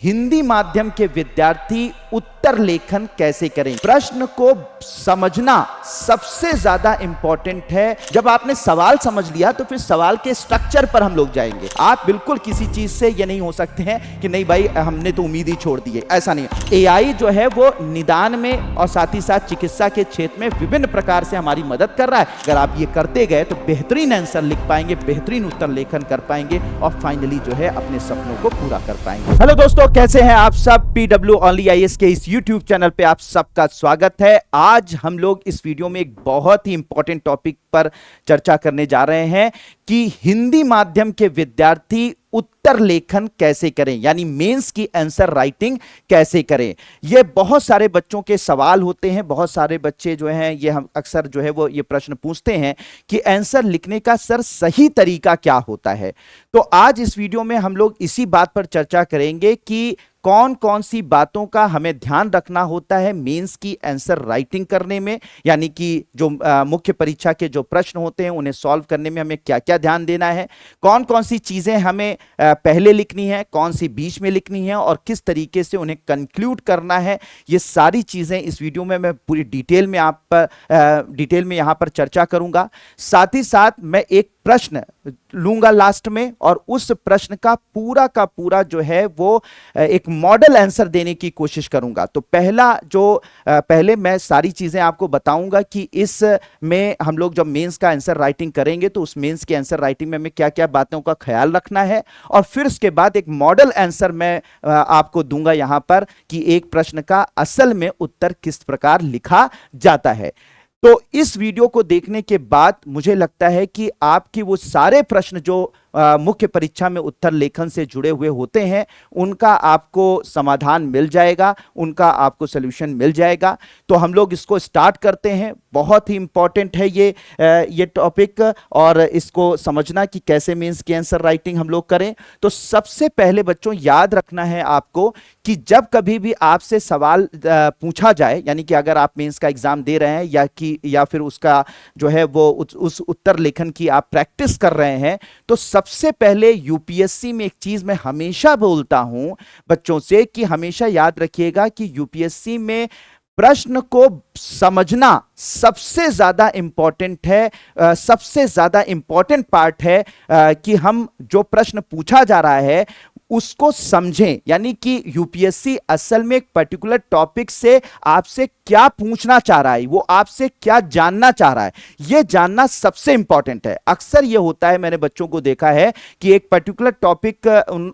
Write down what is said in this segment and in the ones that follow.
हिंदी माध्यम के विद्यार्थी उत्तर लेखन कैसे करें। प्रश्न को समझना सबसे ज्यादा इंपॉर्टेंट है। जब आपने सवाल समझ लिया तो फिर सवाल के स्ट्रक्चर पर हम लोग जाएंगे। आप बिल्कुल किसी चीज से ये नहीं हो सकते हैं कि नहीं भाई हमने तो उम्मीद ही छोड़ दी है, ऐसा नहीं। एआई जो है वो निदान में और साथ ही साथ चिकित्सा के क्षेत्र में विभिन्न प्रकार से हमारी मदद कर रहा है। अगर आप ये करते गए तो बेहतरीन आंसर लिख पाएंगे, बेहतरीन उत्तर लेखन कर पाएंगे और फाइनली जो है अपने सपनों को पूरा कर पाएंगे। हेलो दोस्तों, कैसे हैं आप सब। पीडब्ल्यू ओनली आईएएस के इस यूट्यूब चैनल पे आप सबका स्वागत है। आज हम लोग इस वीडियो में एक बहुत ही इंपॉर्टेंट टॉपिक पर चर्चा करने जा रहे हैं कि हिंदी माध्यम के विद्यार्थी उत्तर लेखन कैसे करें, यानी मेंस की आंसर राइटिंग कैसे करें। ये बहुत सारे बच्चों के सवाल होते हैं। बहुत सारे बच्चे जो हैं ये हम अक्सर जो है वो ये प्रश्न पूछते हैं कि आंसर लिखने का सर सही तरीका क्या होता है। तो आज इस वीडियो में हम लोग इसी बात पर चर्चा करेंगे कि कौन कौन सी बातों का हमें ध्यान रखना होता है मेंस की आंसर राइटिंग करने में, यानी कि जो मुख्य परीक्षा के जो प्रश्न होते हैं उन्हें सॉल्व करने में हमें क्या क्या ध्यान देना है, कौन कौन सी चीजें हमें पहले लिखनी है, कौन सी बीच में लिखनी है और किस तरीके से उन्हें कंक्लूड करना है। ये सारी चीजें इस वीडियो में मैं पूरी डिटेल में यहाँ पर चर्चा करूंगा। साथ ही साथ मैं एक प्रश्न लूंगा लास्ट में और उस प्रश्न का पूरा जो है वो एक मॉडल आंसर देने की कोशिश करूंगा। तो पहले मैं सारी चीजें आपको बताऊंगा कि इस में हम लोग जब मेंस का आंसर राइटिंग करेंगे तो उस मेंस की आंसर राइटिंग में हमें क्या क्या बातों का ख्याल रखना है और फिर उसके बाद एक मॉडल आंसर मैं आपको दूंगा यहां पर कि एक प्रश्न का असल में उत्तर किस प्रकार लिखा जाता है। तो इस वीडियो को देखने के बाद मुझे लगता है कि आपकी वो सारे प्रश्न जो मुख्य परीक्षा में उत्तर लेखन से जुड़े हुए होते हैं उनका आपको समाधान मिल जाएगा, उनका आपको सॉल्यूशन मिल जाएगा। तो हम लोग इसको स्टार्ट करते हैं। बहुत ही इंपॉर्टेंट है ये टॉपिक और इसको समझना कि कैसे मेंस की आंसर राइटिंग हम लोग करें। तो सबसे पहले बच्चों याद रखना है आपको कि जब कभी भी आपसे सवाल पूछा जाए, यानी कि अगर आप मेंस का एग्जाम दे रहे हैं या फिर उसका जो है वो उस उत्तर लेखन की आप प्रैक्टिस कर रहे हैं, तो सबसे पहले यूपीएससी में एक चीज मैं हमेशा बोलता हूं बच्चों से कि हमेशा याद रखिएगा कि यूपीएससी में प्रश्न को समझना सबसे ज्यादा इंपॉर्टेंट है। सबसे ज्यादा इंपॉर्टेंट पार्ट है कि हम जो प्रश्न पूछा जा रहा है उसको समझें। यानी कि यूपीएससी असल में एक पर्टिकुलर टॉपिक से आपसे क्या पूछना चाह रहा है, वो आपसे क्या जानना चाह रहा है, यह जानना सबसे इंपॉर्टेंट है। अक्सर यह होता है, मैंने बच्चों को देखा है कि एक पर्टिकुलर टॉपिक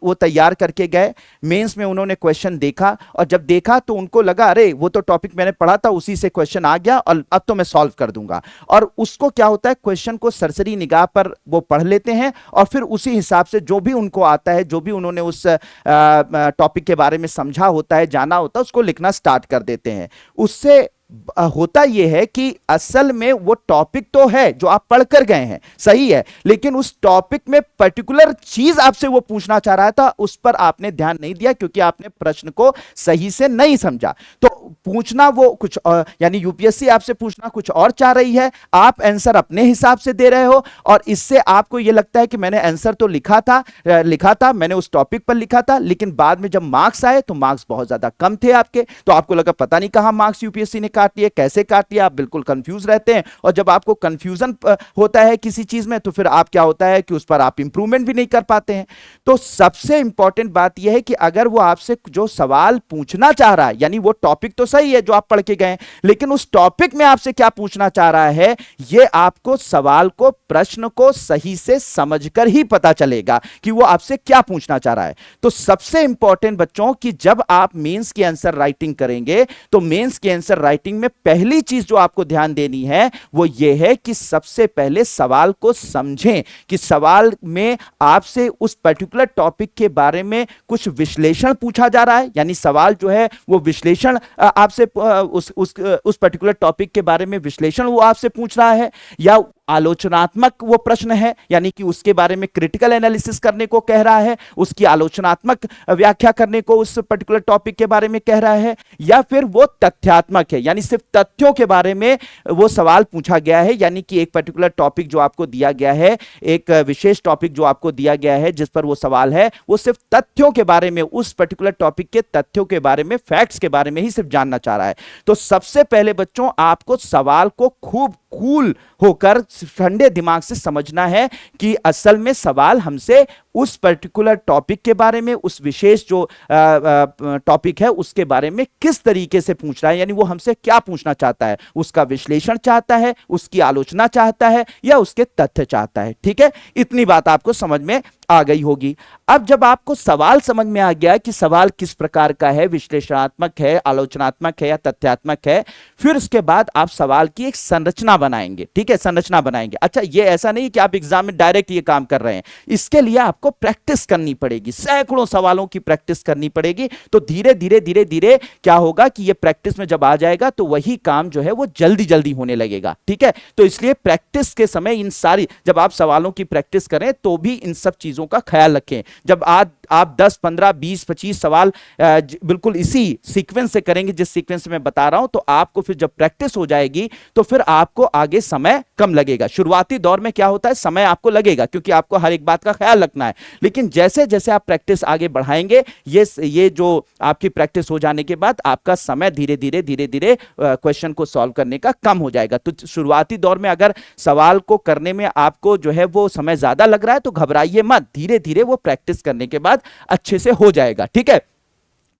वो तैयार करके गए, मेंस में उन्होंने क्वेश्चन देखा और जब देखा तो उनको लगा अरे वो तो टॉपिक मैंने पढ़ा था, उसी से क्वेश्चन आ गया और अब तो मैं सॉल्व कर दूंगा। और उसको क्या होता है, क्वेश्चन को सरसरी निगाह पर वो पढ़ लेते हैं और फिर उसी हिसाब से जो भी उनको आता है, जो भी उन्होंने उस टॉपिक के बारे में समझा होता है, जाना होता है, उसको लिखना स्टार्ट कर देते हैं। उससे होता यह है कि असल में वो टॉपिक तो है जो आप पढ़कर गए हैं, सही है, लेकिन उस टॉपिक में पर्टिकुलर चीज आपसे वो पूछना चाह रहा था, उस पर आपने ध्यान नहीं दिया क्योंकि आपने प्रश्न को सही से नहीं समझा। तो पूछना वो कुछ यानी यूपीएससी आपसे पूछना कुछ और चाह रही है, आप आंसर अपने हिसाब से दे रहे हो और इससे आपको यह लगता है कि मैंने आंसर तो लिखा था, मैंने उस टॉपिक पर लिखा था, लेकिन बाद में जब मार्क्स आए तो मार्क्स बहुत ज्यादा कम थे आपके, तो आपको लगा पता नहीं कहां मार्क्स यूपीएससी ने काट लिए, कैसे काट लिया, आप बिल्कुल कंफ्यूज रहते हैं। और जब आपको कंफ्यूजन होता है किसी चीज में तो फिर आप क्या होता है कि उस पर आप इंप्रूवमेंट भी नहीं कर पाते हैं। तो सबसे इंपॉर्टेंट बात यह है कि अगर वो आपसे जो सवाल पूछना चाह रहा है, यानी वो टॉपिक तो सही है जो आप पढ़ के गए, लेकिन उस टॉपिक में आपसे क्या पूछना चाह रहा है, यह आपको सवाल को, प्रश्न को सही से समझकर ही पता चलेगा कि वो आपसे क्या पूछना चाह रहा है। तो सबसे इंपॉर्टेंट बच्चों कि जब आप मेंस की आंसर राइटिंग करेंगे तो मेंस की आंसर राइटिंग में पहली चीज जो आपको ध्यान देनी है वो ये है कि सबसे पहले सवाल को समझें कि सवाल में आपसे उस पर्टिकुलर टॉपिक के बारे में कुछ विश्लेषण पूछा जा रहा है, यानी सवाल जो है वो विश्लेषण आपसे उस पर्टिकुलर टॉपिक के बारे में विश्लेषण वो आपसे पूछ रहा है, या आलोचनात्मक वो प्रश्न है, यानी कि उसके बारे में क्रिटिकल एनालिसिस करने को कह रहा है, उसकी आलोचनात्मक व्याख्या करने को उस पर्टिकुलर टॉपिक के बारे में कह रहा है, या फिर वो तथ्यात्मक है, यानी सिर्फ तथ्यों के बारे में वो सवाल पूछा गया है, यानी कि एक पर्टिकुलर टॉपिक जो आपको दिया गया है, एक विशेष टॉपिक जो आपको दिया गया है जिस पर वो सवाल है, वो सिर्फ तथ्यों के बारे में, उस पर्टिकुलर टॉपिक के तथ्यों के बारे में, फैक्ट्स के बारे में ही सिर्फ जानना चाह रहा है। तो सबसे पहले बच्चों आपको सवाल को खूब कूल होकर ठंडे दिमाग से समझना है कि असल में सवाल हमसे उस पर्टिकुलर टॉपिक के बारे में, उस विशेष जो टॉपिक है उसके बारे में किस तरीके से पूछ रहा है, यानी वो हमसे क्या पूछना चाहता है, उसका विश्लेषण चाहता है, उसकी आलोचना चाहता है, या उसके तथ्य चाहता है। ठीक है, इतनी बात आपको समझ में आ गई होगी। अब जब आपको सवाल समझ में आ गया कि सवाल किस प्रकार का है, विश्लेषणात्मक है, आलोचनात्मक है या तथ्यात्मक है, फिर उसके बाद आप सवाल की एक संरचना बनाएंगे। ठीक है, संरचना बनाएंगे। अच्छा, ये ऐसा नहीं कि आप एग्जाम में डायरेक्ट ये काम कर रहे हैं, इसके लिए आपको प्रैक्टिस करनी पड़ेगी, सैकड़ों सवालों की प्रैक्टिस करनी पड़ेगी। तो धीरे धीरे धीरे धीरे क्या होगा कि ये प्रैक्टिस में जब आ जाएगा तो वही काम जो है वो जल्दी जल्दी होने लगेगा। ठीक है, तो इसलिए प्रैक्टिस के समय इन सारी, जब आप सवालों की प्रैक्टिस करें तो भी इन सब चीजों का ख्याल रखें। जब आप 10, 15, 20, 25 सवाल बिल्कुल इसी सीक्वेंस से करेंगे जिस सीक्वेंस में बता रहा हूं, तो आपको फिर जब प्रैक्टिस हो जाएगी तो फिर आपको आगे समय कम लगेगा। शुरुआती दौर में क्या होता है, समय आपको लगेगा क्योंकि आपको हर एक बात का ख्याल रखना है, लेकिन जैसे जैसे आप प्रैक्टिस आगे बढ़ाएंगे, ये जो आपकी प्रैक्टिस हो जाने के बाद आपका समय धीरे धीरे धीरे धीरे क्वेश्चन को सॉल्व करने का कम हो जाएगा। तो शुरुआती दौर में अगर सवाल को करने में आपको जो है वो समय ज्यादा लग रहा है तो घबराइए मत, धीरे धीरे वो प्रैक्टिस करने के बाद अच्छे से हो जाएगा। ठीक है,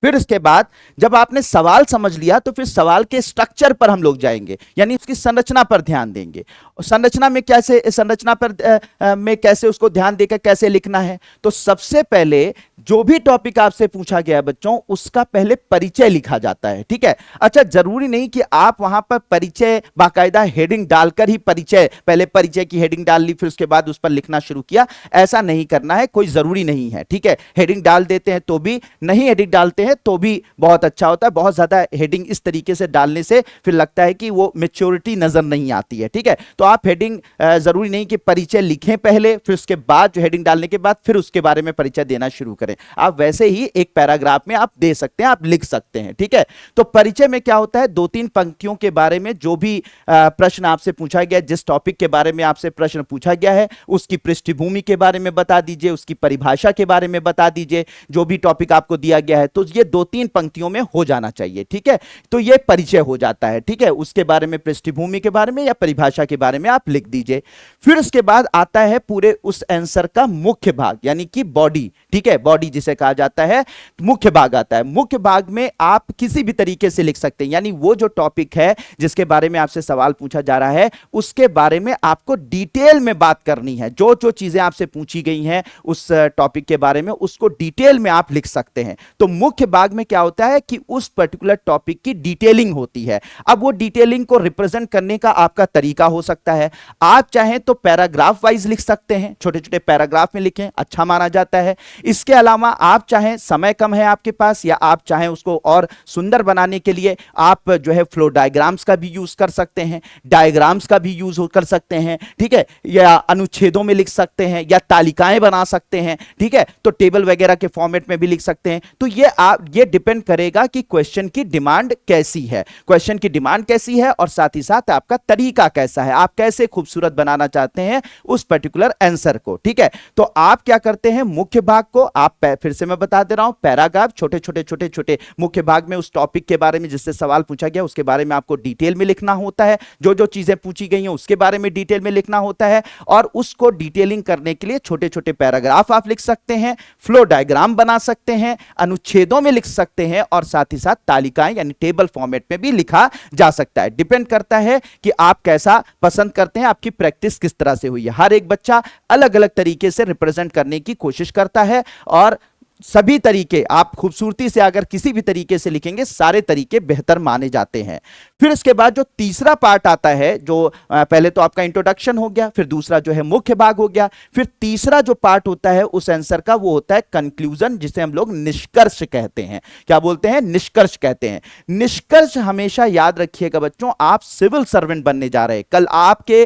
फिर इसके बाद जब आपने सवाल समझ लिया तो फिर सवाल के स्ट्रक्चर पर हम लोग जाएंगे, यानी उसकी संरचना पर ध्यान देंगे। और संरचना में कैसे, संरचना पर में कैसे उसको ध्यान देकर कैसे लिखना है, तो सबसे पहले जो भी टॉपिक आपसे पूछा गया है बच्चों, उसका पहले परिचय लिखा जाता है। ठीक है, अच्छा, जरूरी नहीं कि आप वहां पर परिचय बाकायदा हेडिंग डालकर ही परिचय, पहले परिचय की हेडिंग डाल ली फिर उसके बाद उस पर लिखना शुरू किया, ऐसा नहीं करना है, कोई जरूरी नहीं है। ठीक है, हेडिंग डाल देते हैं तो भी, नहीं हेडिंग डालते हैं तो भी बहुत अच्छा होता है। बहुत ज्यादा हेडिंग इस तरीके से डालने से फिर लगता है कि वो मैच्योरिटी नजर नहीं आती है। ठीक है, तो आप हेडिंग जरूरी नहीं कि परिचय लिखें पहले, फिर उसके बाद जो हेडिंग डालने के बाद फिर उसके बारे में परिचय देना शुरू करें। आप वैसे ही एक पैराग्राफ में आप दे सकते हैं, आप लिख सकते हैं। ठीक है, तो परिचय में क्या होता है, 2-3 पंक्तियों के बारे में जो भी प्रश्न आपसे पूछा गया, जिस टॉपिक के बारे में आपसे प्रश्न पूछा गया है उसकी पृष्ठभूमि के बारे में बता दीजिए, उसकी परिभाषा के बारे में बता दीजिए, जो भी टॉपिक आपको दिया गया है, तो ये 2-3 पंक्तियों में हो जाना चाहिए। ठीक है, तो ये परिचय हो जाता है। ठीक है, उसके बारे में, पृष्ठभूमि के बारे में या परिभाषा के बारे में आप लिख दीजिए। फिर उसके बाद आता है पूरे उस आंसर का मुख्य भाग, यानी कि बॉडी। ठीक है, बॉडी जिसे कहा जाता है, मुख्य भाग आता है। मुख्य भाग में आप किसी भी तरीके से लिख सकते हैं, यानी वो जो टॉपिक है जिसके बारे में आपसे सवाल पूछा जा रहा है उसके बारे में आपको डिटेल में बात करनी है। जो जो चीजें आपसे पूछी गई हैं उस टॉपिक के बारे में, उसको डिटेल में आप लिख सकते हैं। तो मुख्य भाग में क्या होता है कि उस पर्टिकुलर टॉपिक की डिटेलिंग होती है। अब वो डिटेलिंग को रिप्रेजेंट करने का आपका तरीका हो सकता है, आप चाहें तो पैराग्राफ वाइज लिख सकते हैं, छोटे छोटे पैराग्राफ में लिखें, अच्छा माना जाता है। इसके अलावा आप चाहें, समय कम है आपके पास, या आप चाहें उसको और सुंदर बनाने के लिए आप जो है फ्लो डायग्राम्स का भी यूज कर सकते हैं, डायग्राम्स का भी यूज कर सकते हैं। ठीक है, या अनुच्छेदों में लिख सकते हैं, या तालिकाएं बना सकते हैं। ठीक है, तो टेबल वगैरह के फॉर्मेट में भी लिख सकते हैं। तो ये डिपेंड करेगा कि क्वेश्चन की डिमांड कैसी है, क्वेश्चन की डिमांड कैसी है और साथ ही साथ आपका तरीका कैसा है, आप कैसे खूबसूरत बनाना चाहते हैं उस पर्टिकुलर आंसर को। ठीक है, तो आप क्या करते हैं, मुख्य भाग को आप, फिर से मैं बता दे रहा हूं, पैराग्राफ छोटे छोटे छोटे छोटे, मुख्य भाग में उस टॉपिक के बारे में जिससे सवाल पूछा गया उसके बारे में आपको डिटेल में लिखना होता है, जो जो चीजें पूछी गई हैं उसके बारे में डिटेल में लिखना होता है, और उसको डिटेलिंग करने के लिए छोटे छोटे पैराग्राफ आप लिख सकते हैं, फ्लो डायग्राम बना सकते हैं, अनुच्छेदों में लिख सकते हैं, और साथ ही साथ तालिकाएं यानी टेबल फॉर्मेट में भी लिखा जा सकता है। डिपेंड करता है कि आप कैसा पसंद करते हैं, आपकी प्रैक्टिस किस तरह से हुई है। हर एक बच्चा अलग अलग तरीके से रिप्रेजेंट करने की कोशिश करता है, और सभी तरीके आप खूबसूरती से अगर किसी भी तरीके से लिखेंगे, सारे तरीके बेहतर माने जाते हैं। फिर इसके बाद जो तीसरा पार्ट आता है, जो पहले तो आपका इंट्रोडक्शन हो गया, फिर दूसरा जो है मुख्य भाग हो गया, फिर तीसरा जो पार्ट होता है उस आंसर का वो होता है कंक्लूजन, जिसे हम लोग निष्कर्ष कहते हैं। क्या बोलते हैं? निष्कर्ष कहते हैं। निष्कर्ष हमेशा याद रखिएगा बच्चों, आप सिविल सर्वेंट बनने जा रहे हैं, कल आपके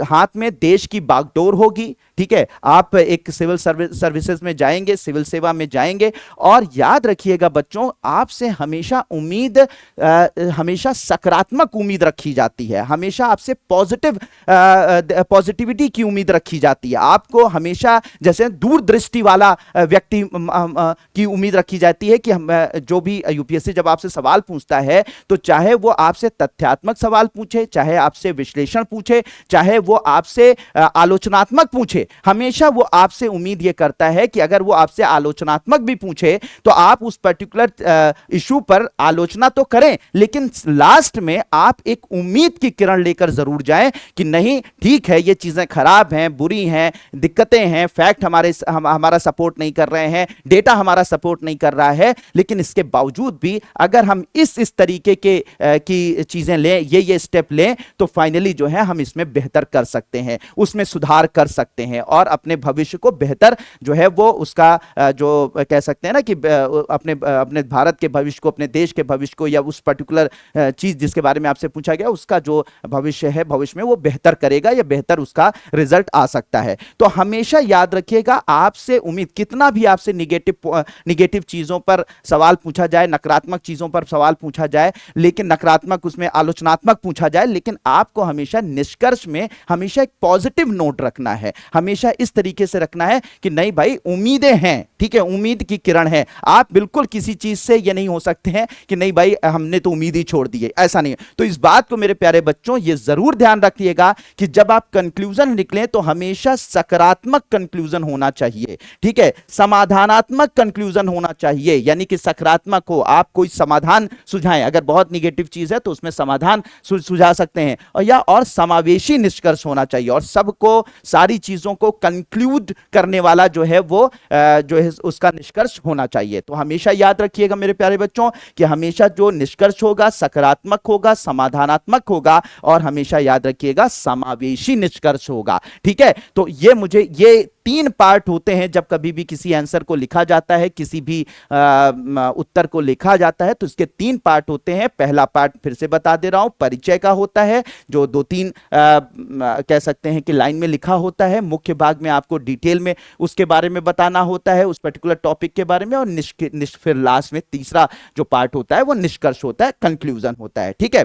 हाथ में देश की बागडोर होगी, ठीक है, आप एक सिविल सर्विसेज में जाएंगे, सिविल सेवा में जाएंगे, और याद रखिएगा बच्चों, आपसे हमेशा उम्मीद, हमेशा सकारात्मक उम्मीद रखी जाती है, हमेशा आपसे पॉजिटिविटी की उम्मीद रखी जाती है, आपको हमेशा जैसे दूरदृष्टि वाला व्यक्ति की उम्मीद रखी जाती है कि हम जो भी यूपीएससी जब आपसे सवाल पूछता है तो चाहे वो आपसे तथ्यात्मक सवाल पूछे, चाहे आपसे विश्लेषण पूछे, चाहे वो आपसे आलोचनात्मक पूछे, हमेशा वो आपसे उम्मीद ये करता है कि अगर वो आपसे आलोचनात्मक भी पूछे तो आप उस पर्टिकुलर इशू पर आलोचना तो करें, लेकिन लास्ट में आप एक उम्मीद की किरण लेकर जरूर जाएं कि नहीं ठीक है, ये चीजें खराब हैं, बुरी हैं, दिक्कतें हैं, फैक्ट हमारा सपोर्ट नहीं कर रहे हैं, डेटा हमारा सपोर्ट नहीं कर रहा है, लेकिन इसके बावजूद भी अगर हम इस तरीके की चीजें लें, ये स्टेप लें, तो फाइनली जो है हम इसमें बेहतर कर सकते हैं, उसमें सुधार कर सकते हैं और अपने भविष्य को बेहतर जो है वो उसका जो कह सकते हैं ना कि अपने भारत के भविष्य को, अपने देश के भविष्य को, या उस पर्टिकुलर चीज जिसके बारे में आपसे पूछा गया उसका जो भविष्य है, भविष्य में वो बेहतर करेगा या बेहतर उसका रिजल्ट आ सकता है। तो हमेशा याद रखिएगा, आपसे उम्मीद, कितना भी आपसे निगेटिव चीजों पर सवाल पूछा जाए, नकारात्मक चीजों पर सवाल पूछा जाए, लेकिन नकारात्मक उसमें आलोचनात्मक पूछा जाए, लेकिन आपको हमेशा निष्कर्ष में हमेशा एक पॉजिटिव नोट रखना है, हमेशा इस तरीके से रखना है कि नहीं भाई उम्मीदें हैं, ठीक है, उम्मीद की किरण है। आप बिल्कुल किसी चीज से ये नहीं हो सकते हैं कि नहीं भाई हमने तो उम्मीद ही छोड़ दी है, ऐसा नहीं है। तो इस बात को मेरे प्यारे बच्चों ये जरूर ध्यान रखिएगा कि जब आप कंक्लूजन निकलें तो हमेशा सकारात्मक कंक्लूजन होना चाहिए, ठीक है, समाधानात्मक कंक्लूजन होना चाहिए, यानी कि सकारात्मक हो, आप कोई समाधान सुझाएं, अगर बहुत निगेटिव चीज है तो उसमें समाधान सुझा सकते हैं, और समावेशी निष्कर्ष होना चाहिए, और सबको, सारी चीजों को कंक्लूड करने वाला जो है वो जो है उसका निष्कर्ष होना चाहिए। तो हमेशा याद रखिएगा मेरे प्यारे बच्चों कि हमेशा जो निष्कर्ष होगा सकारात्मक होगा, समाधानात्मक होगा, और हमेशा याद रखिएगा समावेशी निष्कर्ष होगा, ठीक है। तो ये 3 पार्ट होते हैं जब कभी भी किसी आंसर को लिखा जाता है, किसी भी उत्तर को लिखा जाता है, तो इसके 3 पार्ट होते हैं। पहला पार्ट फिर से बता दे रहा हूं, परिचय का होता है, जो 2-3 कह सकते हैं कि लाइन में लिखा होता है। मुख्य भाग में आपको डिटेल में उसके बारे में बताना होता है, उस पर्टिकुलर टॉपिक के बारे में, और फिर लास्ट में तीसरा जो पार्ट होता है वो निष्कर्ष होता है, कंक्लूजन होता है, ठीक है।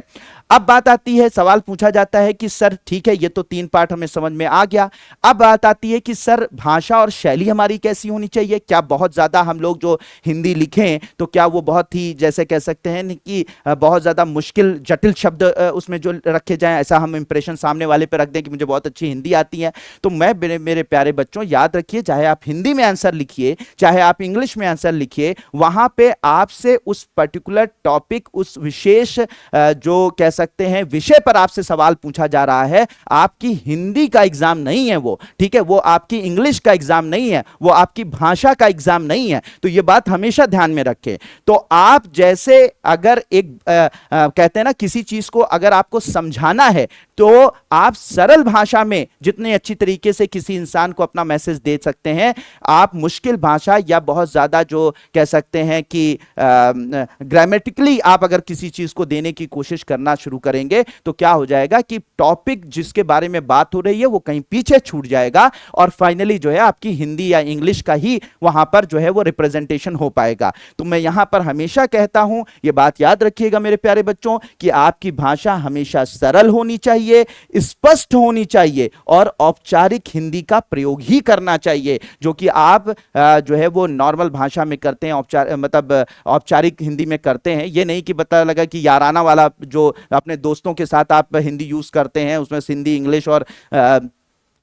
अब बात आती है, सवाल पूछा जाता है कि सर ठीक है, ये तो 3 पार्ट हमें समझ में आ गया, अब बात आती है कि सर भाषा और शैली हमारी कैसी होनी चाहिए, क्या बहुत ज्यादा हम लोग जो हिंदी लिखें तो क्या वो बहुत ही, जैसे कह सकते हैं कि बहुत ज्यादा मुश्किल जटिल शब्द उसमें जो रखे जाएं, ऐसा हम इंप्रेशन सामने वाले पे रख दें कि मुझे बहुत अच्छी हिंदी आती है। तो मेरे प्यारे बच्चों याद रखिए, चाहे आप हिंदी में आंसर लिखिए, चाहे आप इंग्लिश में आंसर लिखिए, वहां पे आपसे उस पर्टिकुलर टॉपिक, उस विशेष जो कह सकते हैं विषय पर आपसे सवाल पूछा जा रहा है, आपकी हिंदी का एग्जाम नहीं है वो, ठीक है, वो आपकी इंग्लिश का एग्जाम नहीं है, वो आपकी भाषा का एग्जाम नहीं है। तो ये बात हमेशा ध्यान में रखें। तो आप जैसे अगर एक कहते हैं ना, किसी चीज को अगर आपको समझाना है तो आप सरल भाषा में जितने अच्छी तरीके से किसी इंसान को अपना मैसेज दे सकते हैं, आप मुश्किल भाषा या बहुत ज्यादा जो कह सकते हैं कि ग्रामेटिकली आप अगर किसी चीज को देने की कोशिश करना शुरू करेंगे तो क्या हो जाएगा कि टॉपिक जिसके बारे में बात हो रही है वो कहीं पीछे छूट जाएगा, और फाइनली जो है आपकी हिंदी या इंग्लिश का ही वहां पर जो है वो रिप्रेजेंटेशन हो पाएगा। तो मैं यहां पर हमेशा कहता हूं, ये बात याद रखिएगा मेरे प्यारे बच्चों, कि आपकी भाषा हमेशा सरल होनी चाहिए, स्पष्ट होनी चाहिए, और औपचारिक हिंदी का प्रयोग ही करना चाहिए, जो कि आप जो है वो नॉर्मल भाषा में करते हैं, मतलब औपचारिक हिंदी में करते हैं। ये नहीं कि पता लगा कि याराना वाला जो अपने दोस्तों के साथ आप हिंदी यूज करते हैं, उसमें हिंदी, इंग्लिश और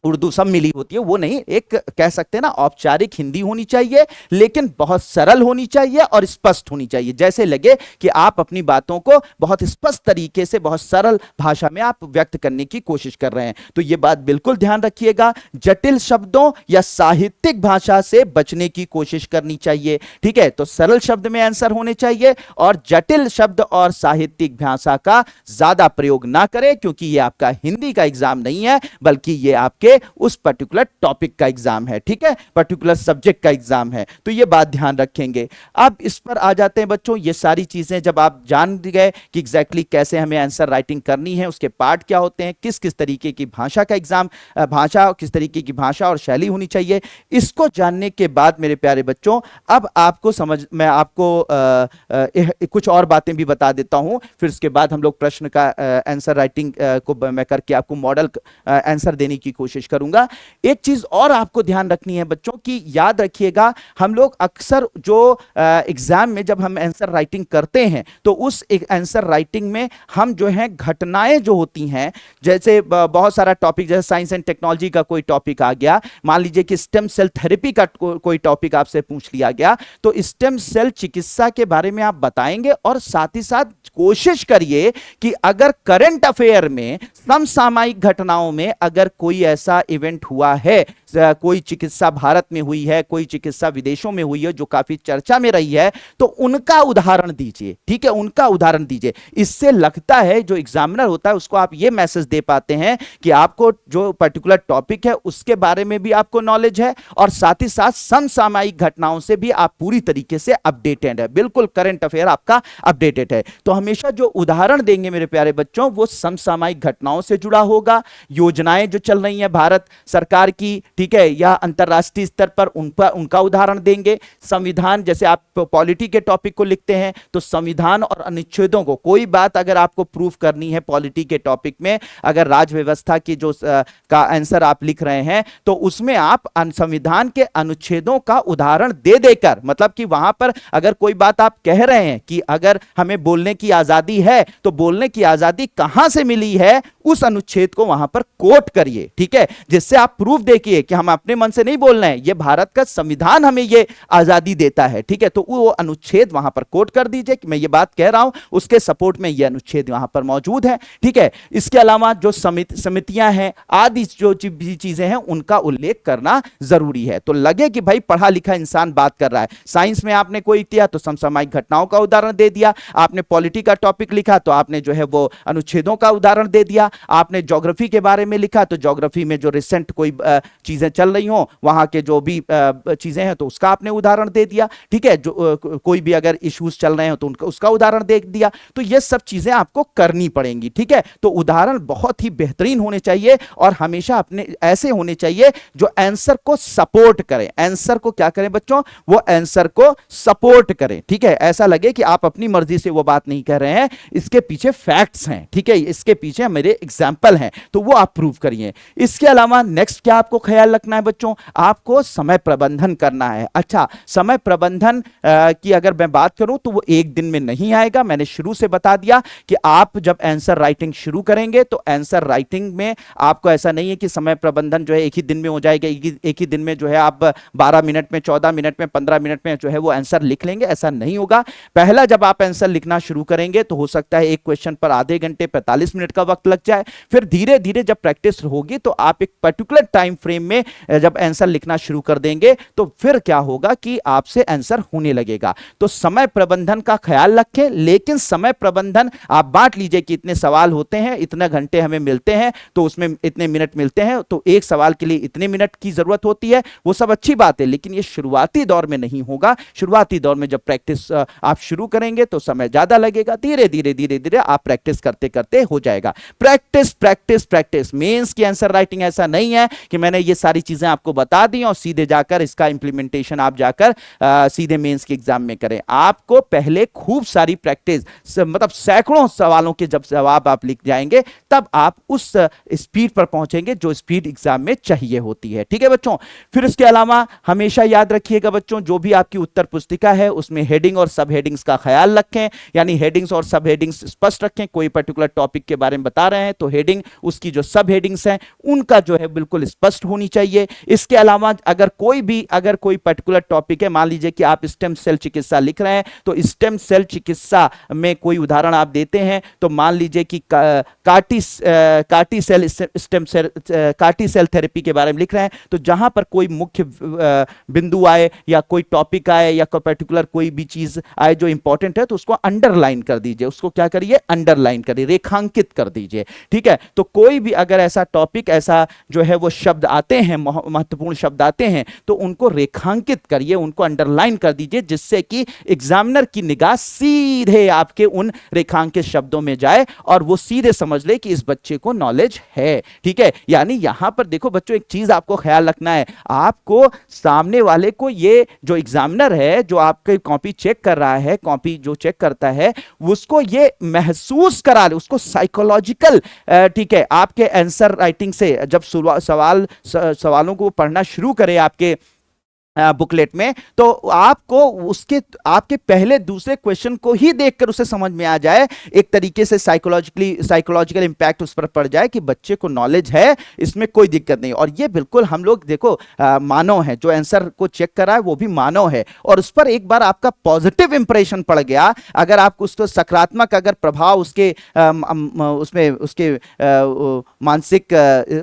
उर्दू सब मिली होती है, वो नहीं, एक कह सकते हैं ना औपचारिक हिंदी होनी चाहिए, लेकिन बहुत सरल होनी चाहिए और स्पष्ट होनी चाहिए, जैसे लगे कि आप अपनी बातों को बहुत स्पष्ट तरीके से बहुत सरल भाषा में आप व्यक्त करने की कोशिश कर रहे हैं। तो ये बात बिल्कुल ध्यान रखिएगा, जटिल शब्दों या साहित्यिक भाषा से बचने की कोशिश करनी चाहिए। ठीक है, तो सरल शब्द में आंसर होने चाहिए और जटिल शब्द और साहित्यिक भाषा का ज्यादा प्रयोग ना करें, क्योंकि ये आपका हिंदी का एग्जाम नहीं है, बल्कि ये आपके उस पर्टिकुलर टॉपिक का एग्जाम है। ठीक है, पर्टिकुलर सब्जेक्ट का एग्जाम है, तो ये बात ध्यान रखेंगे। अब इस पर आ जाते हैं बच्चों, ये सारी चीजें जब आप जान गए कि एग्जैक्टली कैसे हमें आंसर राइटिंग करनी है, उसके पार्ट क्या होते हैं, किस किस तरीके की भाषा का एग्जाम, भाषा किस तरीके की भाषा और शैली होनी चाहिए, इसको जानने के बाद मेरे प्यारे बच्चों, अब आपको मैं आपको कुछ और बातें भी बता देता हूं, फिर उसके बाद हम लोग प्रश्न का आंसर राइटिंग को मैं करके आपको मॉडल आंसर देने की कोशिश करूंगा। एक चीज और आपको ध्यान रखनी है बच्चों की, याद रखिएगा, हम लोग अक्सर जो एग्जाम में जब हम आंसर राइटिंग करते हैं, तो उस एक आंसर राइटिंग में हम जो है घटनाएं जो होती हैं, जैसे बहुत सारा टॉपिक, जैसे साइंस एंड टेक्नोलॉजी का कोई टॉपिक आ गया, मान लीजिए कि स्टेम सेल थेरेपी का कोई टॉपिक आपसे पूछ लिया गया, तो स्टेम सेल चिकित्सा के बारे में आप बताएंगे और साथ ही साथ कोशिश करिए कि अगर करंट अफेयर में समसामयिक घटनाओं में अगर कोई ऐसा इवेंट हुआ है, कोई चिकित्सा भारत में हुई है, कोई चिकित्सा विदेशों में हुई है जो काफी चर्चा में रही है, तो उनका उदाहरण दीजिए। ठीक है, उनका उदाहरण दीजिए। इससे लगता है जो एग्जामिनर होता है उसको आप ये मैसेज दे पाते हैं कि आपको जो पर्टिकुलर टॉपिक है उसके बारे में भी आपको नॉलेज है और साथ ही साथ समसामयिक घटनाओं से भी आप पूरी तरीके से अपडेटेड है, बिल्कुल करंट अफेयर आपका अपडेटेड है। तो हमेशा जो उदाहरण देंगे मेरे प्यारे बच्चों, वो समसामयिक घटनाओं से जुड़ा होगा, योजनाएं जो चल रही हैं भारत सरकार की, ठीक है, या अंतरराष्ट्रीय स्तर पर उनका उदाहरण देंगे। संविधान, जैसे आप पॉलिटी के टॉपिक को लिखते हैं तो संविधान और अनुच्छेदों को, कोई बात अगर आपको प्रूफ करनी है पॉलिटी के टॉपिक में, अगर राज व्यवस्था की जो का आंसर आप लिख रहे हैं, तो उसमें आप संविधान के अनुच्छेदों का उदाहरण दे देकर, मतलब कि वहां पर अगर कोई बात आप कह रहे हैं कि अगर हमें बोलने की आजादी है, तो बोलने की आजादी कहां से मिली है, उस अनुच्छेद को वहां पर कोट करिए। ठीक है, जिससे आप प्रूफ देखिए कि हम अपने मन से नहीं बोल रहे हैं, ये भारत का संविधान हमें ये आजादी देता है। ठीक है, तो वो अनुच्छेद वहां पर कोट कर दीजिए कि मैं ये बात कह रहा हूं, उसके सपोर्ट में ये अनुच्छेद वहां पर मौजूद है। ठीक है, इसके अलावा जो समितियां हैं आदि जो भी चीजें हैं उनका उल्लेख करना जरूरी है। तो लगे कि भाई पढ़ा लिखा इंसान बात कर रहा है। साइंस में आपने कोई किया तो समसामयिक घटनाओं का उदाहरण दे दिया, आपने पॉलिटी का टॉपिक लिखा तो आपने जो है वो अनुच्छेदों का उदाहरण दे दिया, आपने ज्योग्राफी के बारे में लिखा तो ज्योग्राफी में जो रिसेंट कोई चीजें चल रही हो वहां के जो भी चीजें हैं तो उसका आपने उदाहरण दे दिया। ठीक है, जो कोई भी अगर इश्यूज चल रहे हो तो उनका उसका उदाहरण दे दिया। तो ये सब चीजें आपको करनी पड़ेंगी। ठीक है, तो उदाहरण बहुत ही बेहतरीन होने चाहिए और हमेशा अपने ऐसे होने चाहिए जो आंसर को सपोर्ट करें। आंसर को क्या करें बच्चों, वो आंसर को सपोर्ट करें। ठीक है, ऐसा लगे कि आप अपनी मर्जी से वो बात नहीं कर रहे हैं, इसके पीछे फैक्ट्स हैं। ठीक है, इसके पीछे मेरे एग्जाम्पल हैं, तो वो आप प्रूव करिए। इसके अलावा नेक्स्ट क्या आपको ख्याल रखना है बच्चों, आपको समय प्रबंधन करना है। अच्छा, समय प्रबंधन की अगर मैं बात करूं तो वो एक दिन में नहीं आएगा। मैंने शुरू से बता दिया कि आप जब आंसर राइटिंग शुरू करेंगे तो आंसर राइटिंग में आपको ऐसा नहीं है कि समय प्रबंधन जो है एक ही दिन में हो जाएगा, एक ही दिन में जो है आप 12 मिनट में, 14 मिनट में, 15 मिनट में जो है वो आंसर लिख लेंगे, ऐसा नहीं होगा। पहला जब आप आंसर लिखना शुरू करेंगे तो हो सकता है एक क्वेश्चन पर आधे घंटे 45 मिनट का वक्त लग जाए। फिर धीरे धीरे जब प्रैक्टिस होगी तो आप एक पर्टिकुलर टाइम फ्रेम में जब आंसर लिखना शुरू कर देंगे तो फिर क्या होगा कि आपसे आंसर होने लगेगा। तो समय प्रबंधन का ख्याल रखें, लेकिन समय प्रबंधन आप बांट लीजिए कि इतने सवाल होते हैं, इतने घंटे हमें मिलते हैं, तो उसमें इतने मिनट मिलते हैं, तो एक सवाल के लिए इतने मिनट की जरूरत होती है। वो सब अच्छी बात है, लेकिन ये शुरुआती दौर में नहीं होगा। शुरुआती दौर में जब प्रैक्टिस आप शुरू करेंगे तो समय ज्यादा लगेगा, धीरे धीरे धीरे धीरे आप प्रैक्टिस करते करते हो जाएगा। Practice practice practice. मेंस की आंसर राइटिंग ऐसा नहीं है कि मैंने ये सारी चीजें आपको बता दी और सीधे जाकर इसका इंप्लीमेंटेशन आप जाकर सीधे मेंस के एग्जाम में करें। आपको पहले खूब सारी प्रैक्टिस, मतलब सैकड़ों सवालों के जब जवाब आप लिख जाएंगे तब आप उस स्पीड पर पहुंचेंगे जो स्पीड एग्जाम में चाहिए होती है। ठीक है बच्चों, फिर इसके अलावा हमेशा याद रखिएगा बच्चों, जो भी आपकी उत्तर पुस्तिका है उसमें हेडिंग और सब हेडिंग्स का ख्याल रखें, यानी हेडिंग्स और सब हेडिंग्स स्पष्ट रखें। कोई पर्टिकुलर टॉपिक के बारे में बता रहे हैं तो हेडिंग, उसकी जो सब हेडिंग्स हैं भूमिका जो है बिल्कुल स्पष्ट होनी चाहिए। इसके अलावा अगर कोई पर्टिकुलर टॉपिक है, मान लीजिए कि आप स्टेम सेल चिकित्सा लिख रहे हैं, तो स्टेम सेल चिकित्सा में कोई उदाहरण आप देते हैं, तो मान लीजिए कि कार्टी सेल थेरेपी के बारे में लिख रहे हैं, तो जहां पर कोई मुख्य बिंदु आए या कोई टॉपिक आए या कोई पर्टिकुलर कोई भी चीज आए जो इंपॉर्टेंट है, तो उसको अंडरलाइन कर दीजिए, उसको क्या करिए, अंडरलाइन करिए, रेखांकित कर दीजिए। ठीक है, तो कोई भी अगर ऐसा टॉपिक, ऐसा जो है वो शब्द आते हैं, महत्वपूर्ण शब्द आते हैं, तो उनको रेखांकित करिए, उनको अंडरलाइन कर दीजिए, जिससे कि एग्जामिनर की निगाह सीधे आपके उन रेखांकित शब्दों में जाए और वो सीधे समझ ले कि इस बच्चे को नॉलेज है। ठीक है, यानी यहां पर देखो बच्चों, एक चीज आपको ख्याल रखना है, आपको सामने वाले को, ये जो एग्जामिनर है, जो आपकी कॉपी चेक कर रहा है, कॉपी जो चेक करता है, उसको ये महसूस करा ले, उसको साइकोलॉजिकल, ठीक है, आपके आंसर राइटिंग से जब सवालों को पढ़ना शुरू करे आपके बुकलेट में, तो आपको आपके पहले दूसरे क्वेश्चन को ही देखकर उसे समझ में आ जाए, एक तरीके से साइकोलॉजिकल इंपैक्ट उस पर पड़ जाए कि बच्चे को नॉलेज है, इसमें कोई दिक्कत नहीं। और ये बिल्कुल हम लोग देखो मानव है, जो आंसर को चेक करा है वो भी मानव है, और उस पर एक बार आपका पॉजिटिव इंप्रेशन पड़ गया, अगर आप उसको सकारात्मक अगर प्रभाव उसके उसमें उसके मानसिक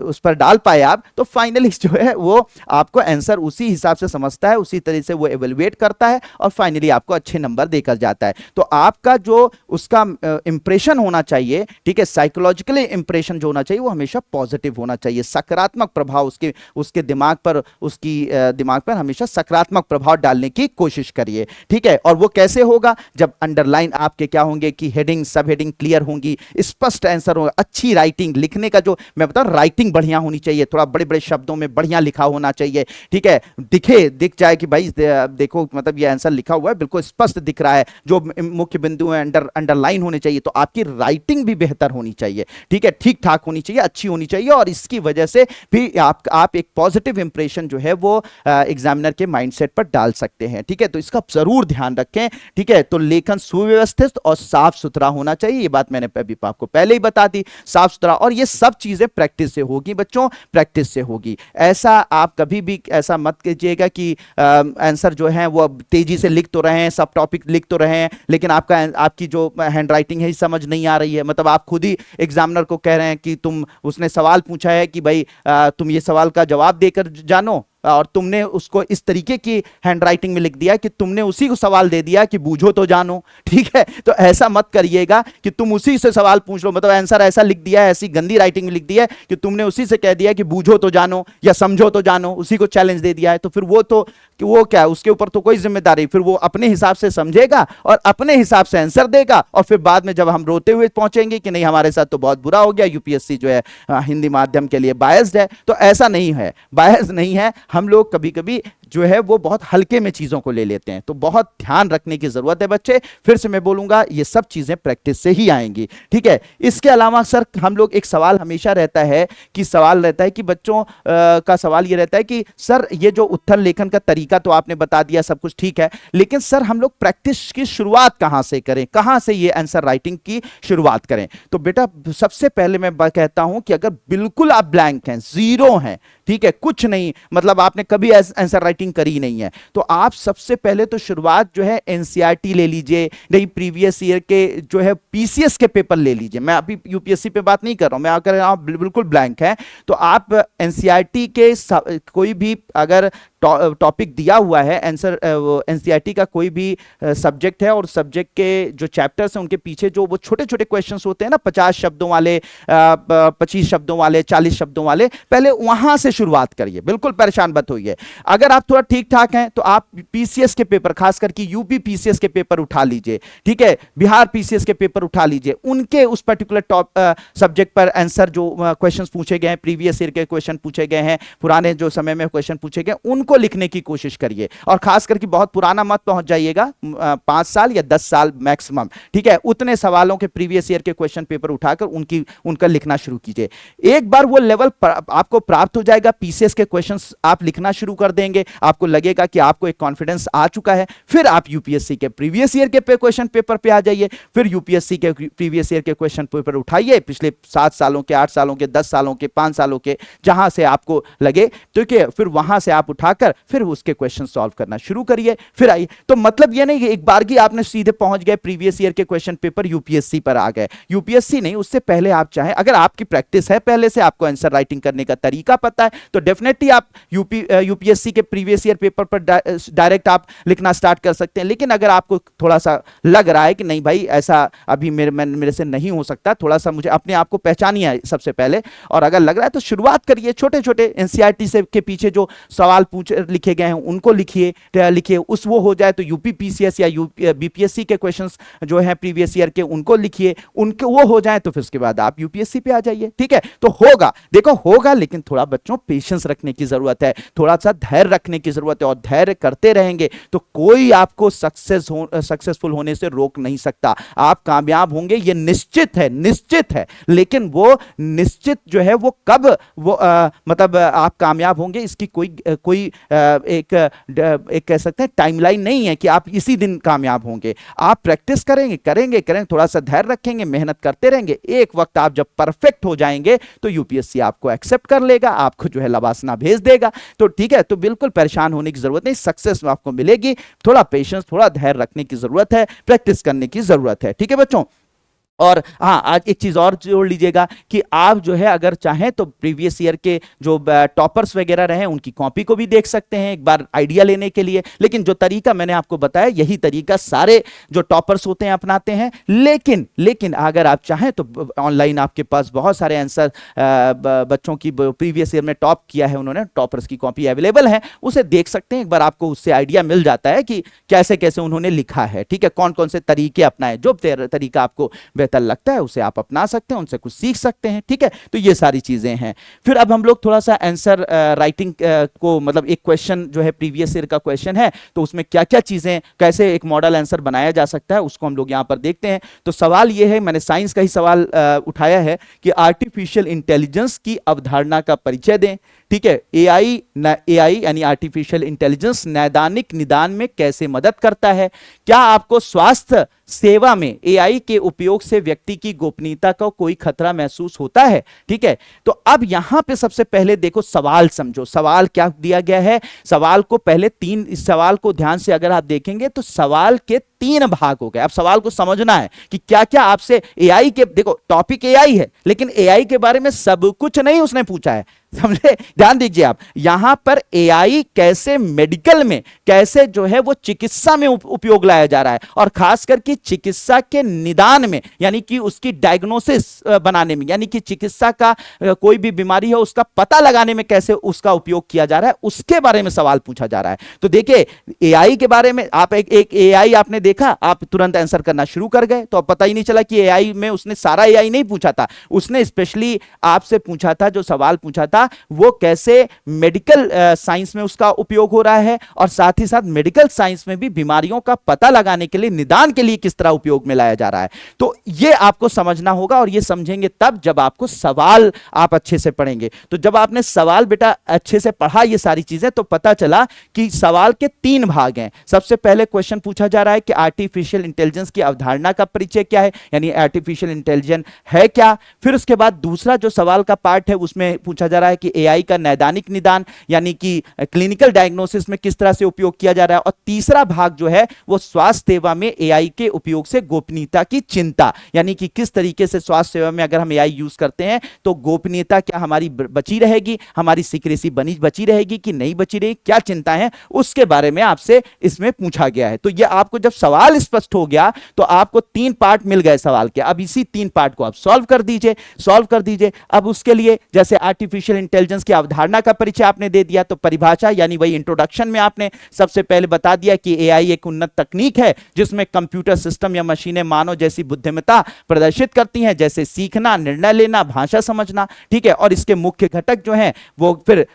उस पर डाल पाए आप, तो फाइनली जो है वो आपको आंसर उसी हिसाब से समझता है, उसी तरह से वो एवेलुएट करता है और फाइनली आपको अच्छे नंबर देकर जाता है। तो आपका जो उसका इंप्रेशन होना चाहिए, ठीक है, साइकोलॉजिकली इंप्रेशन जो होना चाहिए वो हमेशा पॉजिटिव होना चाहिए, सकारात्मक प्रभाव उसके दिमाग पर हमेशा सकारात्मक प्रभाव डालने की कोशिश करिए। ठीक है, और वो कैसे होगा, जब अंडरलाइन आपके क्या होंगे कि हेडिंग सब हेडिंग क्लियर होंगी, स्पष्ट आंसर होगा, अच्छी राइटिंग, लिखने का जो मैं बता रहा हूं, राइटिंग बढ़िया होनी चाहिए, थोड़ा बड़े बड़े शब्दों में बढ़िया लिखा होना चाहिए। ठीक है, दिख जाए कि भाई देखो, मतलब ये आंसर लिखा हुआ है, बिल्कुल स्पष्ट दिख रहा है, जो मुख्य बिंदु है अंडरलाइन होने चाहिए, तो आपकी राइटिंग भी बेहतर होनी चाहिए। ठीक है, ठीक ठाक होनी चाहिए, अच्छी होनी चाहिए, और इसकी वजह से भी आप एक पॉजिटिव इंप्रेशन जो है वो एग्जामिनर के माइंडसेट पर डाल सकते हैं। ठीक है, तो इसका जरूर ध्यान रखें। ठीक है, तो लेखन सुव्यवस्थित और साफ सुथरा होना चाहिए, ये बात मैंने अभी आपको पहले ही बता दी, साफ सुथरा, और ये सब चीजें प्रैक्टिस से होगी बच्चों, प्रैक्टिस से होगी। ऐसा आप कभी भी ऐसा मत कीजिएगा कि आंसर जो है वो तेजी से लिख तो रहे हैं, सब टॉपिक लिख तो रहे हैं, लेकिन आपकी जो हैंड राइटिंग है समझ नहीं आ रही है, मतलब आप खुद ही एग्जामिनर को कह रहे हैं कि उसने सवाल पूछा है कि भाई तुम ये सवाल का जवाब देकर जानो, और तुमने उसको इस तरीके की हैंडराइटिंग में लिख दिया कि तुमने उसी को सवाल दे दिया कि बूझो तो जानो। ठीक है, तो ऐसा मत करिएगा कि तुम उसी से सवाल पूछ लो, मतलब आंसर ऐसा लिख दिया है, ऐसी गंदी राइटिंग में लिख दिया है कि तुमने उसी से कह दिया कि बूझो तो जानो या समझो तो जानो, उसी को चैलेंज दे दिया है, तो फिर वो क्या है, उसके ऊपर तो कोई जिम्मेदारी, फिर वो अपने हिसाब से समझेगा और अपने हिसाब से आंसर देगा, और फिर बाद में जब हम रोते हुए पहुंचेंगे कि नहीं हमारे साथ तो बहुत बुरा हो गया, यूपीएससी जो है हिंदी माध्यम के लिए बायस्ड है, तो ऐसा नहीं है, बायस्ड नहीं है। हम लोग कभी कभी जो है वो बहुत हल्के में चीजों को ले लेते हैं, तो बहुत ध्यान रखने की जरूरत है बच्चे। फिर से मैं बोलूंगा, ये सब चीजें प्रैक्टिस से ही आएंगी। ठीक है, इसके अलावा सर हम लोग एक सवाल हमेशा रहता है कि बच्चों का सवाल ये रहता है कि सर ये जो उत्तर लेखन का तरीका तो आपने बता दिया, सब कुछ ठीक है, लेकिन सर हम लोग प्रैक्टिस की शुरुआत कहां से करें, कहां से ये आंसर राइटिंग की शुरुआत करें। तो बेटा सबसे पहले मैं कहता हूं कि अगर बिल्कुल आप ब्लैंक हैं, जीरो हैं, ठीक है, कुछ नहीं, मतलब आपने कभी आंसर राइटिंग करी नहीं है, तो आप सबसे पहले तो शुरुआत जो है एनसीईआरटी ले लीजिए, नहीं प्रीवियस ईयर के जो है पीसीएस के पेपर ले लीजिए। मैं अभी यूपीएससी पे बात नहीं कर रहा हूं, मैं अगर आप बिल्कुल ब्लैंक है तो आप एनसीईआरटी के कोई भी अगर टॉपिक दिया हुआ है, आंसर एनसीईआरटी का कोई भी सब्जेक्ट है और सब्जेक्ट के जो चैप्टर्स हैं उनके पीछे जो वो छोटे छोटे क्वेश्चंस होते हैं ना, 50 शब्दों वाले, 25 शब्दों वाले, 40 शब्दों वाले, पहले वहां से शुरुआत करिए, बिल्कुल परेशान मत होइए। अगर आप थोड़ा ठीक ठाक हैं तो आप पीसीएस के पेपर, खास करके यूपी पीसीएस के पेपर उठा लीजिए, ठीक है, बिहार पीसीएस के पेपर उठा लीजिए, उनके उस पर्टिकुलर सब्जेक्ट पर आंसर जो क्वेश्चंस पूछे गए हैं, प्रीवियस ईयर के क्वेश्चन पूछे गए हैं, पुराने जो समय में क्वेश्चन पूछे गए, उनको उनको लिखने की कोशिश करिए, और खास करके बहुत पुराना मत पहुंच जाइएगा, 5 साल या 10 साल मैक्सिमम, ठीक है, उतने सवालों के प्रीवियस ईयर के क्वेश्चन पेपर उठाकर उनका लिखना शुरू कीजिए। एक बार वो लेवल आपको प्राप्त हो जाएगा, पीसीएस के क्वेश्चंस आप लिखना शुरू कर देंगे, आपको लगेगा कि आपको एक कॉन्फिडेंस आ चुका है, फिर आप यूपीएससी के प्रीवियस ईयर के क्वेश्चन पेपर पे आ जाइए, फिर यूपीएससी के प्रीवियस ईयर के क्वेश्चन पेपर उठाइए, पिछले 7 सालों के, 8 सालों के, 10 सालों के, 5 सालों के, जहां से आपको लगे, ठीक है, फिर वहां से आप उठाकर फिर उसके क्वेश्चन सॉल्व करना शुरू करिए, फिर आइए। तो मतलब ये नहीं कि एक बार की आपने सीधे पहुंच गए प्रीवियस ईयर के क्वेश्चन पेपर यूपीएससी पर आ गए, यूपीएससी नहीं, उससे पहले आप चाहें, अगर आपकी प्रैक्टिस है पहले से, आपको आंसर राइटिंग करने का तरीका पता है, तो डेफिनेटली आप यूपीएससी के प्रीवियस ईयर पेपर पर डायरेक्ट आप लिखना स्टार्ट कर सकते हैं। लेकिन अगर आपको थोड़ा सा लग रहा है कि नहीं भाई ऐसा अभी मेरे से नहीं हो सकता, थोड़ा सा मुझे अपने आप को पहचानिए सबसे पहले, और अगर लग रहा है तो शुरुआत करिए छोटे छोटे एनसीईआरटी से के पीछे जो सवाल लिखे गए हैं उनको लिखिए, उस वो हो जाए तो यूपीपीसीएस या बीपीएससी के क्वेश्चंस जो है प्रीवियस ईयर के उनको लिखिए, उनके वो हो जाए तो फिर उसके बाद आप यूपीएससी पे आ जाइए, ठीक है। तो होगा, देखो होगा, लेकिन थोड़ा बच्चों पेशेंस रखने की जरूरत है, थोड़ा सा धैर्य रखने की जरूरत है, और धैर्य करते रहेंगे तो कोई आपको सक्सेसफुल होने से रोक नहीं सकता। आप कामयाब होंगे ये निश्चित है, लेकिन वो निश्चित जो है वो कब वो मतलब आप कामयाब होंगे इसकी कोई एक कह सकते हैं टाइमलाइन नहीं है कि आप इसी दिन कामयाब होंगे। आप प्रैक्टिस करेंगे, थोड़ा सा धैर्य रखेंगे, मेहनत करते रहेंगे, एक वक्त आप जब परफेक्ट हो जाएंगे तो यूपीएससी आपको एक्सेप्ट कर लेगा, आपको जो है लबासना भेज देगा। तो ठीक है, तो बिल्कुल परेशान होने की जरूरत नहीं, सक्सेस आपको मिलेगी, थोड़ा पेशेंस, थोड़ा धैर्य रखने की जरूरत है, प्रैक्टिस करने की जरूरत है, ठीक है बच्चों। और हाँ, आज एक चीज और जोड़ लीजिएगा कि आप जो है अगर चाहें तो प्रीवियस ईयर के जो टॉपर्स वगैरह रहे उनकी कॉपी को भी देख सकते हैं एक बार आइडिया लेने के लिए, लेकिन जो तरीका मैंने आपको बताया यही तरीका सारे जो टॉपर्स होते हैं अपनाते हैं। लेकिन अगर आप चाहें तो ऑनलाइन आपके पास बहुत सारे आंसर बच्चों की प्रीवियस ईयर में टॉप किया है उन्होंने, टॉपर्स की कॉपी अवेलेबल है, उसे देख सकते हैं, एक बार आपको उससे आइडिया मिल जाता है कि कैसे कैसे उन्होंने लिखा है, ठीक है, कौन कौन से तरीके अपनाए, जो तरीका आपको लगता है उसे आप अपना सकते हैं, उनसे कुछ सीख सकते हैं, ठीक है। तो ये सारी चीजें हैं। फिर अब हम लोग थोड़ा सा आंसर राइटिंग को, मतलब एक क्वेश्चन जो है प्रीवियस ईयर का क्वेश्चन है तो उसमें क्या क्या चीजें, कैसे एक मॉडल आंसर बनाया जा सकता है उसको हम लोग यहां पर देखते हैं। तो सवाल ये है, मैंने साइंस का ही सवाल उठाया है कि आर्टिफिशियल इंटेलिजेंस की अवधारणा का परिचय दें, ठीक है। एआई यानी आर्टिफिशियल इंटेलिजेंस नैदानिक निदान में कैसे मदद करता है, क्या आपको स्वास्थ्य सेवा में एआई के उपयोग से व्यक्ति की गोपनीयता का कोई खतरा महसूस होता है, ठीक है। तो अब यहां पे सबसे पहले देखो सवाल समझो, सवाल क्या दिया गया है, सवाल को पहले इस सवाल को ध्यान से अगर आप देखेंगे तो सवाल के 3 भाग हो गए। अब सवाल को समझना है कि क्या क्या आपसे एआई के, देखो टॉपिक एआई है लेकिन एआई के बारे में सब कुछ नहीं उसने पूछा है, समझे, ध्यान दीजिए आप, यहां पर एआई कैसे मेडिकल में, कैसे जो है वो चिकित्सा में उपयोग लाया जा रहा है, और खास करके चिकित्सा के निदान में, यानी कि उसकी डायग्नोसिस बनाने में, यानी कि चिकित्सा का कोई भी बीमारी है उसका पता लगाने में कैसे उसका उपयोग किया जा रहा है, उसके बारे में सवाल पूछा जा रहा है। तो देखिए एआई के बारे में आप एक एआई आपने देखा, आप तुरंत आंसर करना शुरू कर गए, तो अब पता ही नहीं चला कि एआई में उसने सारा एआई नहीं पूछा था, उसने स्पेशली आपसे पूछा था, जो सवाल पूछा था वो कैसे मेडिकल साइंस में उसका उपयोग हो रहा है, और साथ ही साथ मेडिकल साइंस में भी बीमारियों का पता लगाने के लिए, निदान के लिए किस तरह उपयोग में लाया जा रहा है। तो ये आपको समझना होगा, और ये समझेंगे तब जब आपको सवाल आप अच्छे से पढ़ेंगे। तो जब आपने सवाल बेटा अच्छे से पढ़ा ये सारी चीजें, तो पता चला कि सवाल के 3 भाग हैं। सबसे पहले क्वेश्चन पूछा जा रहा है कि आर्टिफिशियल इंटेलिजेंस की अवधारणा का परिचय क्या है, यानी आर्टिफिशियल इंटेलिजेंस है क्या। फिर उसके बाद दूसरा जो सवाल का पार्ट है उसमें पूछा जा रहा है कि एआई का नैदानिक निदान यानी कि क्लिनिकल डायग्नोसिस में किस तरह से उपयोग किया जा रहा है, और तीसरा भाग जो है वो स्वास्थ्य सेवा में एआई के उपयोग से गोपनीयता की चिंता, यानी कि किस तरीके से स्वास्थ्य सेवा में अगर हम एआई यूज करते हैं तो गोपनीयता क्या हमारी बची रहेगी, हमारी सीक्रेसी बची रहेगी कि नहीं बची रहेगी, क्या चिंता है, उसके बारे में आपसे इसमें पूछा गया है। तो ये आपको जब सवाल स्पष्ट हो गया तो आपको 3 पार्ट मिल गए सवाल के। अब इसी 3 पार्ट को आप सॉल्व कर दीजिए। अब उसके लिए जैसे आर्टिफिशियल इंटेलिजेंस की अवधारणा का परिचय आपने दे दिया, तो परिभाषा यानी वही इंट्रोडक्शन में आपने सबसे पहले बता दिया कि एआई एक उन्नत तकनीक है जिसमें कंप्यूटर सिस्टम या मशीनें मानव जैसी बुद्धिमत्ता प्रदर्शित करती हैं, जैसे सीखना, निर्णय लेना, भाषा समझना, ठीक है। और इसके मुख्य घटक जो हैं वो फिर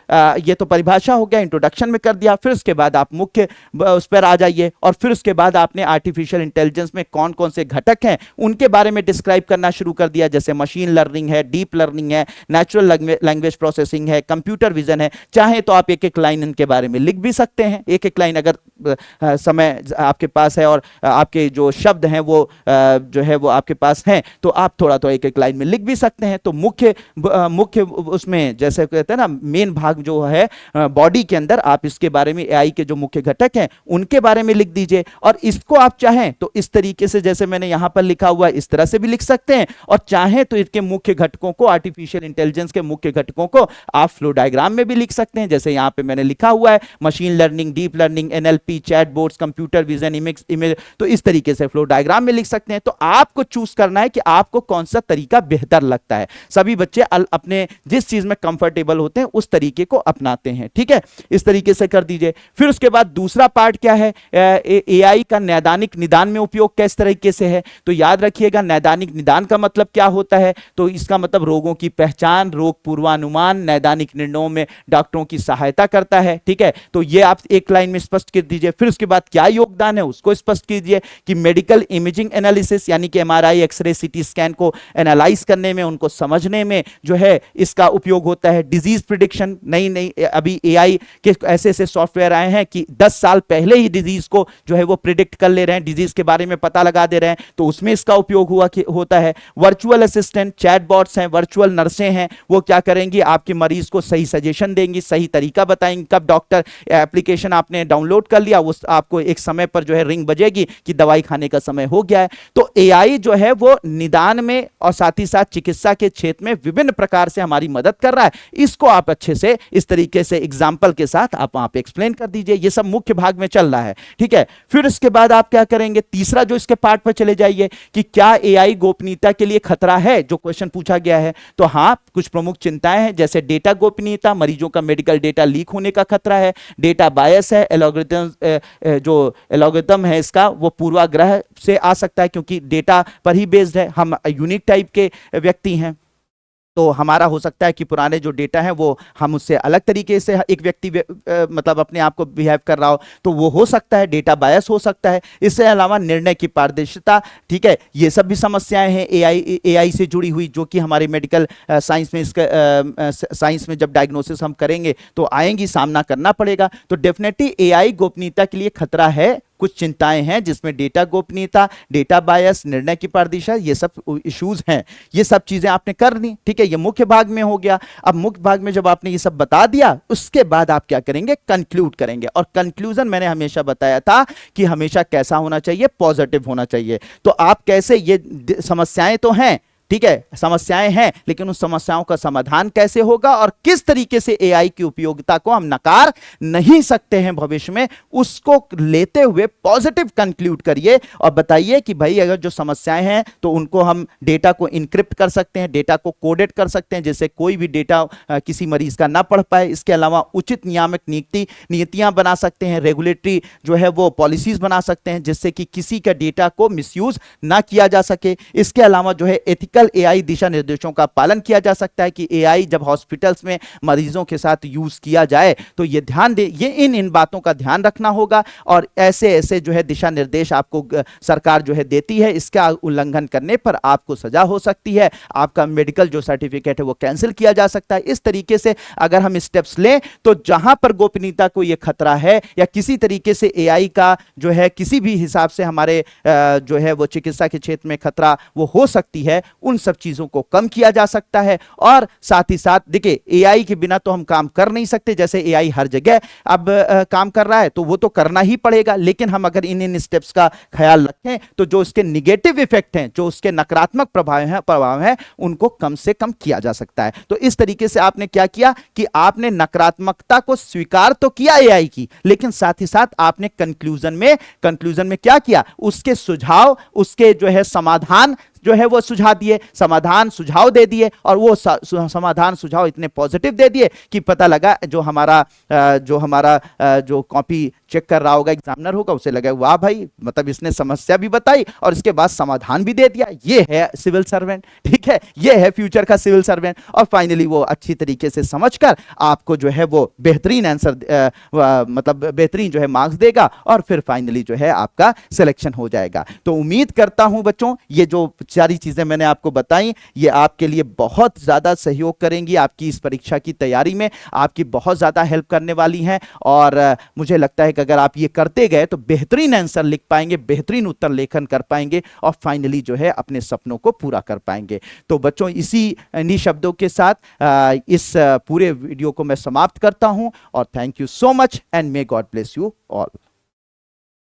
ये तो परिभाषा हो गया, इंट्रोडक्शन में कर दिया। फिर उसके बाद आप मुख्य उस पर आ जाइए और फिर उसके बाद आपने आर्टिफिशियल इंटेलिजेंस में कौन कौन से घटक हैं उनके बारे में डिस्क्राइब करना शुरू कर दिया, जैसे मशीन लर्निंग है, डीप लर्निंग है, नेचुरल लैंग्वेज प्रोसेसिंग है, कंप्यूटर विजन है। चाहे तो आप एक एक लाइन इनके बारे में लिख भी सकते हैं, एक एक लाइन अगर समय आपके पास है और आपके जो शब्द हैं वो जो है वो आपके पास हैं तो आप थोड़ा तो एक एक लाइन में लिख भी सकते हैं। तो मुख्य उसमें जैसे कहते हैं ना मेन भाग जो है बॉडी के अंदर आप इसके बारे में एआई के जो मुख्य घटक हैं उनके बारे में लिख दीजिए। और इसको आप चाहें तो इस तरीके से जैसे मैंने यहां पर लिखा हुआ है इस तरह से भी लिख सकते हैं, और चाहें तो इसके मुख्य घटकों को, आर्टिफिशियल इंटेलिजेंस के मुख्य घटकों को आप फ्लो डायग्राम में भी लिख सकते हैं। जैसे यहां पे मैंने लिखा हुआ है machine learning, deep learning, NLP, chatbots, computer vision, image, तो इस तरीके से फ्लो डायग्राम में लिख सकते हैं। तो आपको चूज करना है कि आपको कौन सा तरीका बेहतर लगता है। सभी बच्चे अपने जिस चीज में कंफर्टेबल होते हैं उस तरीके को अपनाते हैं, ठीक है। इस तरीके से कर दीजिए। फिर उसके बाद दूसरा पार्ट क्या है, एआई का नैदानिक निदान में उपयोग किस तरीके से है। तो याद रखिएगा नैदानिक निदान का मतलब क्या होता है, तो इसका मतलब रोगों की पहचान, रोग पूर्वानुमान, नैदानिक निर्णयों में डॉक्टरों की सहायता करता है, ठीक है। तो ये आप एक लाइन में स्पष्ट कर दीजिए। फिर उसके बाद क्या योगदान है उसको स्पष्ट कीजिए कि मेडिकल इमेजिंग एनालिसिस यानी कि एमआरआई, एक्सरे, सीटी स्कैन को एनालाइज करने में, उनको समझने में जो है इसका उपयोग होता है। डिजीज प्रिडिक्शन, नई अभी एआई के ऐसे ऐसे सॉफ्टवेयर आए हैं कि 10 साल पहले ही डिजीज को जो है वो प्रिडिक्ट कर ले रहे हैं, डिजीज के बारे में पता लगा दे रहे हैं, तो उसमें इसका उपयोग होता है। वर्चुअल असिस्टेंट, चैटबॉट्स हैं, वर्चुअल नर्सें हैं, वो क्या करेंगी, आपके मरीज को सही सजेशन देंगी, सही तरीका बताएंगी। कब डॉक्टर एप्लीकेशन आपने डाउनलोड कर लिया, वो आपको एक समय पर जो है रिंग बजेगी कि दवाई खाने का समय हो गया है। तो एआई जो है वो निदान में और साथ ही साथ चिकित्सा के क्षेत्र में विभिन्न प्रकार से हमारी मदद कर रहा है। इसको आप अच्छे से इस तरीके से एग्जाम्पल के साथ आप वहां पे एक्सप्लेन कर दीजिए। ये सब मुख्य भाग में चल रहा है, ठीक है। फिर इसके बाद आप क्या करेंगे, तीसरा जो इसके पार्ट पर चले जाइए कि क्या एआई गोपनीयता के लिए खतरा है, जो क्वेश्चन पूछा गया है। तो हाँ, कुछ प्रमुख चिंताएं हैं, जैसे डेटा गोपनीयता, मरीजों का मेडिकल डेटा लीक होने का खतरा है, डेटा बायस है, जो एल्गोरिथम है इसका वो पूर्वाग्रह से आ सकता है क्योंकि डेटा पर ही बेस्ड है, हम यूनिक टाइप के व्यक्ति हैं। तो हमारा हो सकता है कि पुराने जो डेटा है वो हम उससे अलग तरीके से एक व्यक्ति मतलब अपने आप को बिहेव कर रहा हो, तो वो हो सकता है, डेटा बायस हो सकता है। इससे अलावा निर्णय की पारदर्शिता, ठीक है, ये सब भी समस्याएं हैं एआई से जुड़ी हुई, जो कि हमारे मेडिकल साइंस में इसका साइंस में जब डायग्नोसिस हम करेंगे तो आएंगी, सामना करना पड़ेगा। तो डेफिनेटली एआई गोपनीयता के लिए खतरा है। कुछ चिंताएं हैं जिसमें डेटा गोपनीयता, डेटा बायस, निर्णय की पारदर्शिता, ये सब इश्यूज हैं। ये सब चीजें आपने कर ली, ठीक है। ये मुख्य भाग में हो गया। अब मुख्य भाग में जब आपने ये सब बता दिया, उसके बाद आप क्या करेंगे, कंक्लूड करेंगे। और कंक्लूजन मैंने हमेशा बताया था कि हमेशा कैसा होना चाहिए, पॉजिटिव होना चाहिए। तो आप कैसे, ये समस्याएं तो हैं, ठीक है, समस्याएं हैं, लेकिन उन समस्याओं का समाधान कैसे होगा और किस तरीके से एआई की उपयोगिता को हम नकार नहीं सकते हैं भविष्य में, उसको लेते हुए पॉजिटिव कंक्लूड करिए और बताइए कि भाई अगर जो समस्याएं हैं तो उनको हम डेटा को इनक्रिप्ट कर सकते हैं, डेटा को कोडेड कर सकते हैं, जिससे कोई भी डेटा किसी मरीज का ना पढ़ पाए। इसके अलावा उचित नियामक नीतियां बना सकते हैं, रेगुलेटरी जो है वो पॉलिसीज बना सकते हैं, जिससे कि किसी का डेटा को मिसयूज ना किया जा सके। इसके अलावा जो है एथिकल एआई दिशा निर्देशों का पालन किया जा सकता है कि एआई जब हॉस्पिटल्स में मरीजों के साथ यूज किया जाए तो ये ध्यान दे, ये इन बातों का ध्यान रखना होगा। और ऐसे जो है दिशा निर्देश आपको सरकार जो है देती है, इसका उल्लंघन करने पर आपको सजा हो सकती है, आपका मेडिकल जो सर्टिफिकेट है वो कैंसिल किया जा सकता है। इस तरीके से अगर हम स्टेप्स लें तो जहां पर गोपनीयता को यह खतरा है या किसी तरीके से एआई का जो है किसी भी हिसाब से हमारे जो है वो चिकित्सा के क्षेत्र में खतरा वो हो सकती है, उन सब चीजों को कम किया जा सकता है। और साथ ही साथ देखिए, एआई के बिना तो हम काम कर नहीं सकते। जैसे एआई हर जगह अब काम कर रहा है तो वो तो करना ही पड़ेगा, लेकिन हम अगर इन स्टेप्स का ख्याल रखें तो जो उसके निगेटिव इफेक्ट हैं, जो उसके नकारात्मक प्रभाव हैं उनको कम से कम किया जा सकता है। तो इस तरीके से आपने क्या किया कि आपने नकारात्मकता को स्वीकार तो किया एआई की, लेकिन साथ ही साथ आपने कंक्लूजन में क्या किया, उसके सुझाव, उसके जो है समाधान जो है वो समाधान सुझाव दे दिए। और वो समाधान सुझाव इतने पॉजिटिव दे दिए कि पता लगा जो हमारा जो कॉपी चेक कर रहा होगा, एग्जामिनर होगा, उसे लगा वाह भाई, मतलब इसने समस्या भी बताई और इसके बाद समाधान भी दे दिया। ये है सिविल सर्वेंट, ठीक है, ये है फ्यूचर का सिविल सर्वेंट। और फाइनली वो अच्छी तरीके से समझकर आपको जो है वो बेहतरीन आंसर, मतलब बेहतरीन जो है मार्क्स देगा और फिर फाइनली जो है आपका सिलेक्शन हो जाएगा। तो उम्मीद करता हूं बच्चों, ये जो सारी चीजें मैंने आपको बताई ये आपके लिए बहुत ज्यादा सहयोग करेंगी, आपकी इस परीक्षा की तैयारी में आपकी बहुत ज्यादा हेल्प करने वाली हैं। और मुझे लगता है कि अगर आप ये करते गए तो बेहतरीन आंसर लिख पाएंगे, बेहतरीन उत्तर लेखन कर पाएंगे और फाइनली जो है अपने सपनों को पूरा कर पाएंगे। तो बच्चों, इन्हीं शब्दों के साथ इस पूरे वीडियो को मैं समाप्त करता हूं और thank you so much and may God bless you all.